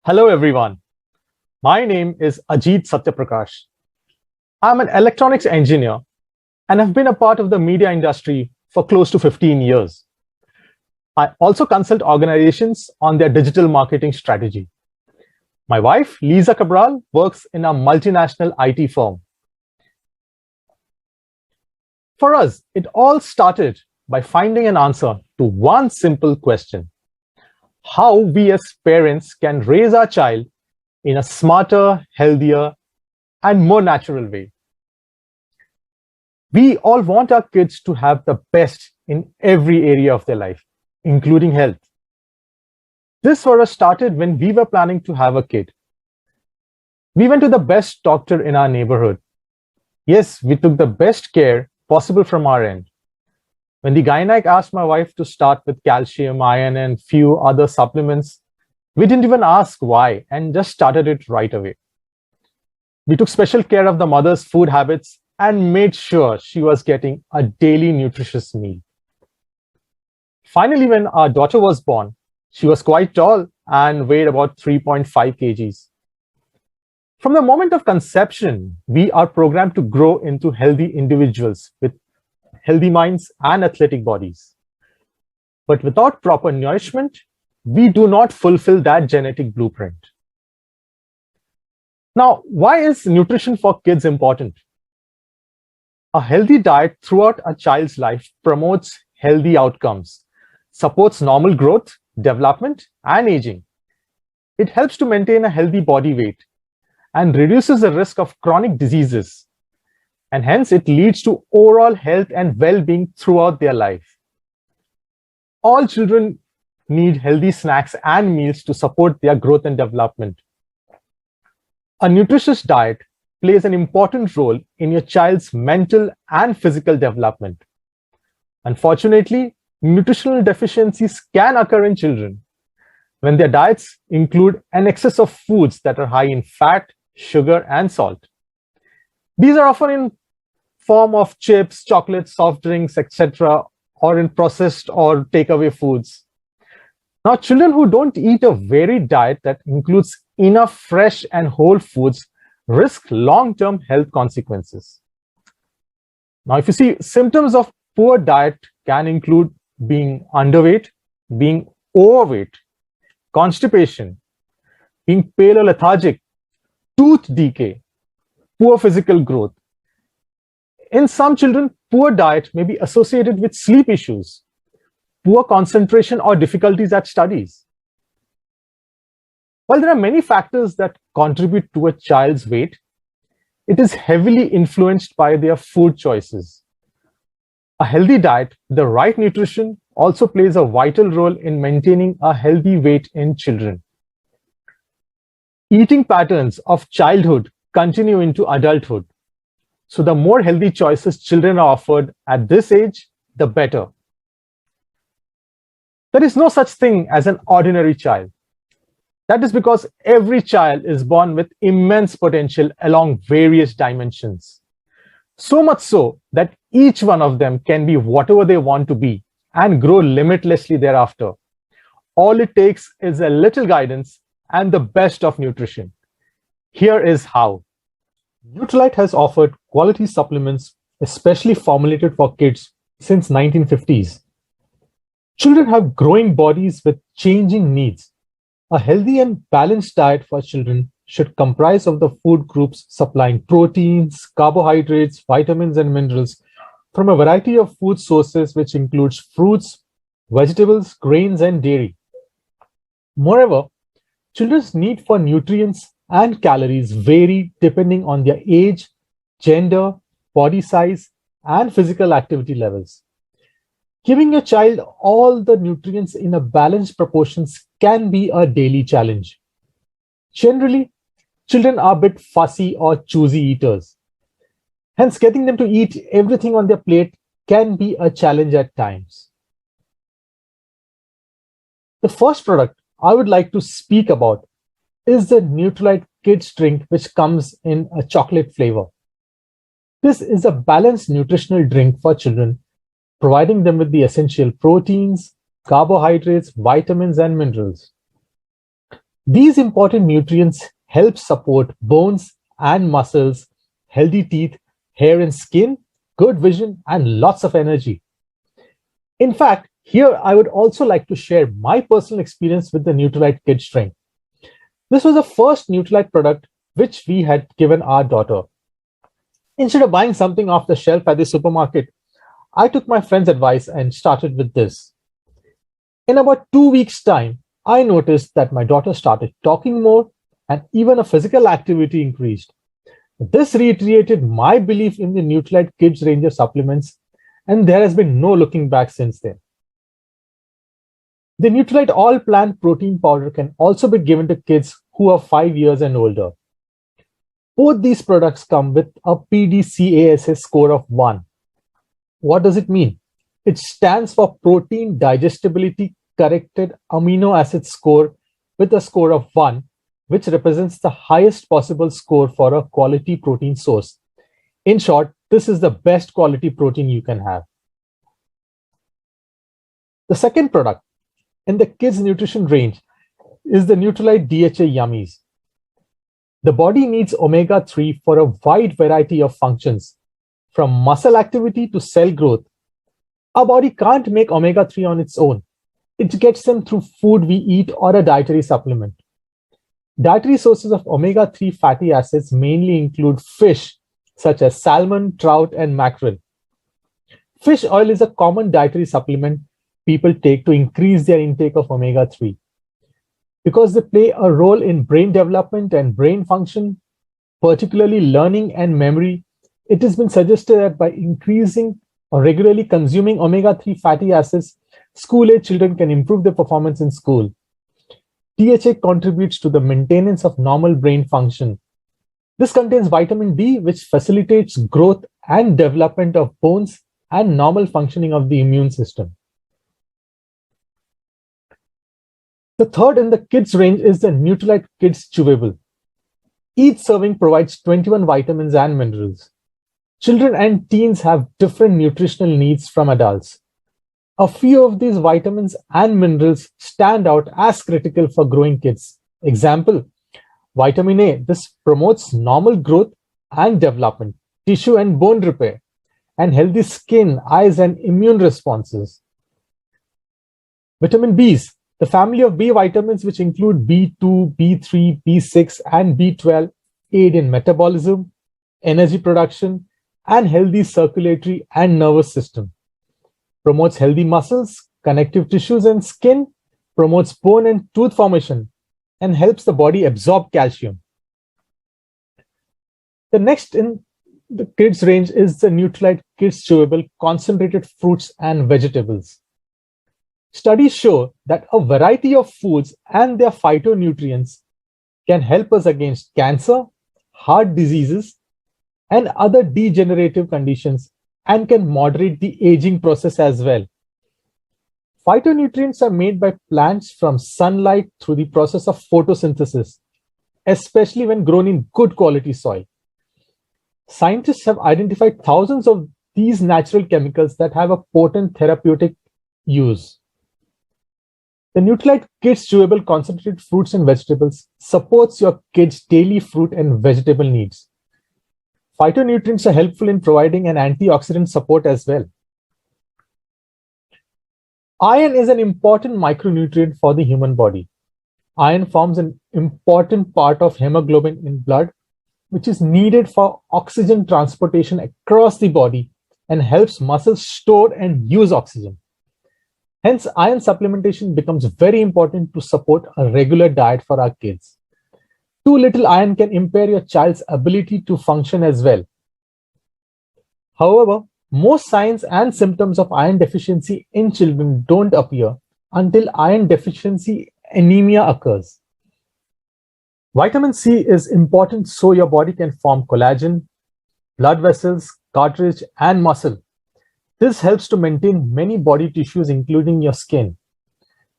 Hello, everyone. My name is Ajit Satyaprakash. I'm an electronics engineer and have been a part of the media industry for close to 15 years. I also consult organizations on their digital marketing strategy. My wife, Lisa Cabral, works in a multinational IT firm. For us, it all started by finding an answer to one simple question: how we as parents can raise our child in a smarter, healthier, and more natural way. We all want our kids to have the best in every area of their life, including health. This for us started when we were planning to have a kid. We went to the best doctor in our neighborhood. Yes, we took the best care possible from our end. When the gynec asked my wife to start with calcium, iron, and few other supplements, we didn't even ask why and just started it right away. We took special care of the mother's food habits and made sure she was getting a daily nutritious meal. Finally, when our daughter was born, she was quite tall and weighed about 3.5 kgs. From the moment of conception, we are programmed to grow into healthy individuals with healthy minds and athletic bodies. But without proper nourishment, we do not fulfill that genetic blueprint. Now, why is nutrition for kids important? A healthy diet throughout a child's life promotes healthy outcomes, supports normal growth, development, and aging. It helps to maintain a healthy body weight and reduces the risk of chronic diseases. And hence, it leads to overall health and well-being throughout their life. All children need healthy snacks and meals to support their growth and development. A nutritious diet plays an important role in your child's mental and physical development. Unfortunately, nutritional deficiencies can occur in children when their diets include an excess of foods that are high in fat, sugar, and salt. These are often in form of chips, chocolates, soft drinks, etc., or in processed or takeaway foods. Now, children who don't eat a varied diet that includes enough fresh and whole foods risk long-term health consequences. Now, if you see, symptoms of poor diet can include being underweight, being overweight, constipation, being pale or lethargic, tooth decay, poor physical growth. In some children, poor diet may be associated with sleep issues, poor concentration, or difficulties at studies. While there are many factors that contribute to a child's weight, it is heavily influenced by their food choices. A healthy diet, the right nutrition, also plays a vital role in maintaining a healthy weight in children. Eating patterns of childhood continue into adulthood. So the more healthy choices children are offered at this age, the better. There is no such thing as an ordinary child. That is because every child is born with immense potential along various dimensions. So much so that each one of them can be whatever they want to be and grow limitlessly thereafter. All it takes is a little guidance and the best of nutrition. Here is how. Nutrilite has offered quality supplements especially formulated for kids since 1950s. Children have growing bodies with changing needs. A healthy and balanced diet for children should comprise of the food groups supplying proteins, carbohydrates, vitamins, and minerals from a variety of food sources, which includes fruits, vegetables, grains, and dairy. Moreover, children's need for nutrients and calories vary depending on their age, gender, body size, and physical activity levels. Giving your child all the nutrients in a balanced proportions can be a daily challenge. Generally, children are a bit fussy or choosy eaters. Hence, getting them to eat everything on their plate can be a challenge at times. The first product I would like to speak about is the Nutrilite Kids drink, which comes in a chocolate flavor. This is a balanced nutritional drink for children, providing them with the essential proteins, carbohydrates, vitamins, and minerals. These important nutrients help support bones and muscles, healthy teeth, hair and skin, good vision, and lots of energy. In fact, here I would also like to share my personal experience with the Nutrilite Kids Drink. This was the first Nutrilite product which we had given our daughter. Instead of buying something off the shelf at the supermarket, I took my friend's advice and started with this. In about 2 weeks' time, I noticed that my daughter started talking more and even a physical activity increased. This reiterated my belief in the Nutrilite Kids range of supplements, and there has been no looking back since then. The Nutrilite All Plant Protein Powder can also be given to kids who are 5 years and older. Both these products come with a PDCASS score of 1. What does it mean? It stands for Protein Digestibility Corrected Amino Acid Score with a score of 1, which represents the highest possible score for a quality protein source. In short, this is the best quality protein you can have. The second product in the kids nutrition range is the Nutrilite DHA Yummies. The body needs omega-3 for a wide variety of functions, from muscle activity to cell growth. Our body can't make omega-3 on its own. It gets them through food we eat or a dietary supplement. Dietary sources of omega-3 fatty acids mainly include fish, such as salmon, trout, and mackerel. Fish oil is a common dietary supplement people take to increase their intake of omega-3. Because they play a role in brain development and brain function, particularly learning and memory, it has been suggested that by increasing or regularly consuming omega-3 fatty acids, school-age children can improve their performance in school. DHA contributes to the maintenance of normal brain function. This contains vitamin D, which facilitates growth and development of bones and normal functioning of the immune system. The third in the kids range is the Nutrilite Kids Chewable. Each serving provides 21 vitamins and minerals. Children and teens have different nutritional needs from adults. A few of these vitamins and minerals stand out as critical for growing kids. Example, vitamin A. This promotes normal growth and development, tissue and bone repair, and healthy skin, eyes, and immune responses. Vitamin Bs. The family of B vitamins, which include B2, B3, B6, and B12, aid in metabolism, energy production, and healthy circulatory and nervous system. Promotes healthy muscles, connective tissues, and skin, promotes bone and tooth formation, and helps the body absorb calcium. The next in the kids range is the Nutrilite Kids Chewable Concentrated Fruits and Vegetables. Studies show that a variety of foods and their phytonutrients can help us against cancer, heart diseases, and other degenerative conditions, and can moderate the aging process as well. Phytonutrients are made by plants from sunlight through the process of photosynthesis, especially when grown in good quality soil. Scientists have identified thousands of these natural chemicals that have a potent therapeutic use. The Nutrilite Kids Chewable Concentrated Fruits and Vegetables supports your kids' daily fruit and vegetable needs. Phytonutrients are helpful in providing an antioxidant support as well. Iron is an important micronutrient for the human body. Iron forms an important part of hemoglobin in blood, which is needed for oxygen transportation across the body and helps muscles store and use oxygen. Hence, iron supplementation becomes very important to support a regular diet for our kids. Too little iron can impair your child's ability to function as well. However, most signs and symptoms of iron deficiency in children don't appear until iron deficiency anemia occurs. Vitamin C is important so your body can form collagen, blood vessels, cartilage, and muscle. This helps to maintain many body tissues, including your skin.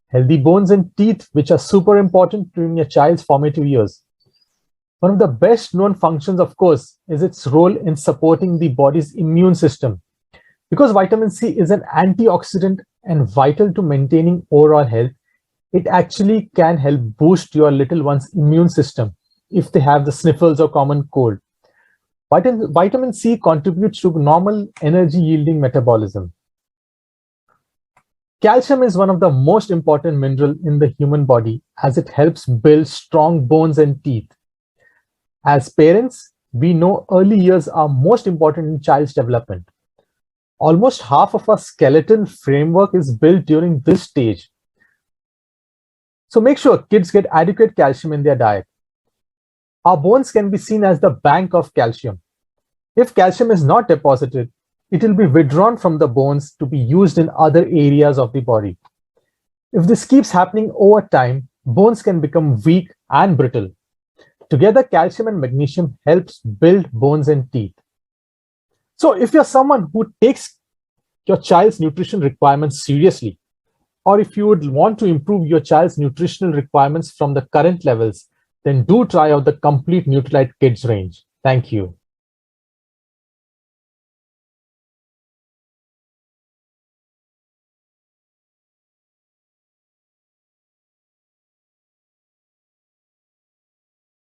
Healthy bones and teeth, which are super important during your child's formative years. One of the best known functions, of course, is its role in supporting the body's immune system. Because vitamin C is an antioxidant and vital to maintaining overall health, it actually can help boost your little one's immune system if they have the sniffles or common cold. Vitamin C contributes to normal energy yielding metabolism. Calcium is one of the most important minerals in the human body as it helps build strong bones and teeth. As parents, we know early years are most important in child's development. Almost half of our skeletal framework is built during this stage. So make sure kids get adequate calcium in their diet. Our bones can be seen as the bank of calcium. If calcium is not deposited, it will be withdrawn from the bones to be used in other areas of the body. If this keeps happening over time, bones can become weak and brittle. Together, calcium and magnesium helps build bones and teeth. So if you're someone who takes your child's nutrition requirements seriously, or if you would want to improve your child's nutritional requirements from the current levels, then do try out the complete Nutrilite Kids range. Thank you.